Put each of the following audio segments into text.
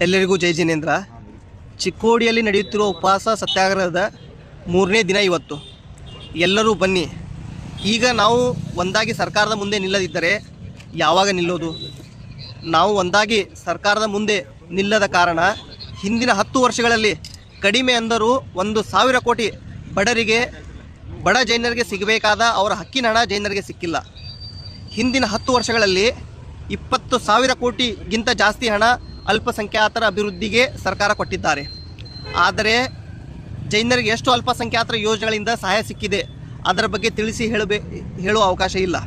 ಎಲ್ಲರಿಗೂ ಜೈ ಜಿನೇಂದ್ರ. ಚಿಕ್ಕೋಡಿಯಲ್ಲಿ ನಡೆಯುತ್ತಿರುವ ಉಪವಾಸ ಸತ್ಯಾಗ್ರಹದ 3ನೇ ದಿನ ಇವತ್ತು. ಎಲ್ಲರೂ ಬನ್ನಿ. ಈಗ ನಾವು ಒಂದಾಗಿ ಸರ್ಕಾರದ ಮುಂದೆ ನಿಲ್ಲದಿದ್ದರೆ ಯಾವಾಗ ನಿಲ್ಲೋದು? ನಾವು ಒಂದಾಗಿ ಸರ್ಕಾರದ ಮುಂದೆ ನಿಲ್ಲದ ಕಾರಣ ಹಿಂದಿನ 10 ವರ್ಷಗಳಲ್ಲಿ ಕಡಿಮೆ ಅಂದರೂ 1,000 ಕೋಟಿ ಬಡ ಜೈನರಿಗೆ ಸಿಗಬೇಕಾದ ಅವರ ಹಕ್ಕಿನ ಹಣ ಜೈನರಿಗೆ ಸಿಕ್ಕಿಲ್ಲ. ಹಿಂದಿನ 10 ವರ್ಷಗಳಲ್ಲಿ 20,000 ಕೋಟಿಗಿಂತ ಜಾಸ್ತಿ ಹಣ ಅಲ್ಪಸಂಖ್ಯಾತರ ಅಭಿವೃದ್ಧಿಗೆ ಸರ್ಕಾರ ಕೊಟ್ಟಿದ್ದಾರೆ. ಆದರೆ ಜೈನರಿಗೆ ಎಷ್ಟು ಅಲ್ಪಸಂಖ್ಯಾತರ ಯೋಜನೆಗಳಿಂದ ಸಹಾಯ ಸಿಕ್ಕಿದೆ ಅದರ ಬಗ್ಗೆ ತಿಳಿಸಿ ಹೇಳುವ ಅವಕಾಶ ಇಲ್ಲ.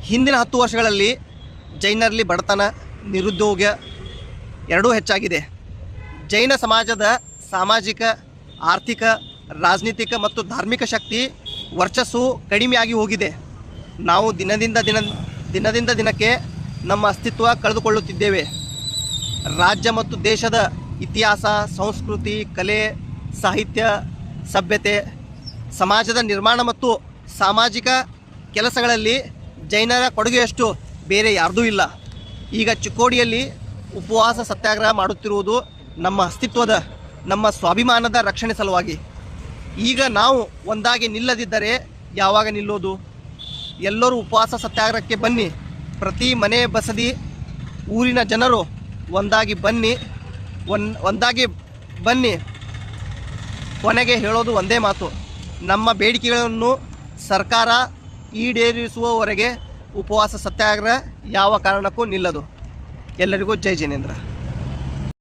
ಹಿಂದಿನ 10 ವರ್ಷಗಳಲ್ಲಿ ಜೈನರಲ್ಲಿ ಬಡತನ, ನಿರುದ್ಯೋಗ ಎರಡೂ ಹೆಚ್ಚಾಗಿದೆ. ಜೈನ ಸಮಾಜದ ಸಾಮಾಜಿಕ, ಆರ್ಥಿಕ, ರಾಜನೀತಿಕ ಮತ್ತು ಧಾರ್ಮಿಕ ಶಕ್ತಿ ವರ್ಚಸ್ಸು ಕಡಿಮೆಯಾಗಿ ಹೋಗಿದೆ. ನಾವು ದಿನದಿಂದ ದಿನಕ್ಕೆ ನಮ್ಮ ಅಸ್ತಿತ್ವ ಕಳೆದುಕೊಳ್ಳುತ್ತಿದ್ದೇವೆ. ರಾಜ್ಯ ಮತ್ತು ದೇಶದ ಇತಿಹಾಸ, ಸಂಸ್ಕೃತಿ, ಕಲೆ, ಸಾಹಿತ್ಯ, ಸಭ್ಯತೆ, ಸಮಾಜದ ನಿರ್ಮಾಣ ಮತ್ತು ಸಾಮಾಜಿಕ ಕೆಲಸಗಳಲ್ಲಿ ಜೈನರ ಕೊಡುಗೆಯಷ್ಟು ಬೇರೆ ಯಾರ್ದೂ ಇಲ್ಲ. ಈಗ ಚಿಕ್ಕೋಡಿಯಲ್ಲಿ ಉಪವಾಸ ಸತ್ಯಾಗ್ರಹ ಮಾಡುತ್ತಿರುವುದು ನಮ್ಮ ಅಸ್ತಿತ್ವದ, ನಮ್ಮ ಸ್ವಾಭಿಮಾನದ ರಕ್ಷಣೆ ಸಲುವಾಗಿ. ಈಗ ನಾವು ಒಂದಾಗಿ ನಿಲ್ಲದಿದ್ದರೆ ಯಾವಾಗ ನಿಲ್ಲೋದು? ಎಲ್ಲರೂ ಉಪವಾಸ ಸತ್ಯಾಗ್ರಹಕ್ಕೆ ಬನ್ನಿ. ಪ್ರತಿ ಮನೆ ಬಸದಿ ಊರಿನ ಜನರು ಒಂದಾಗಿ ಬನ್ನಿ. ಕೊನೆಗೆ ಹೇಳೋದು ಒಂದೇ ಮಾತು: ನಮ್ಮ ಬೇಡಿಕೆಗಳನ್ನು ಸರ್ಕಾರ ಈಡೇರಿಸುವವರೆಗೆ ಉಪವಾಸ ಸತ್ಯಾಗ್ರಹ ಯಾವ ಕಾರಣಕ್ಕೂ ನಿಲ್ಲದು. ಎಲ್ಲರಿಗೂ ಜೈ ಜಿನೇಂದ್ರ.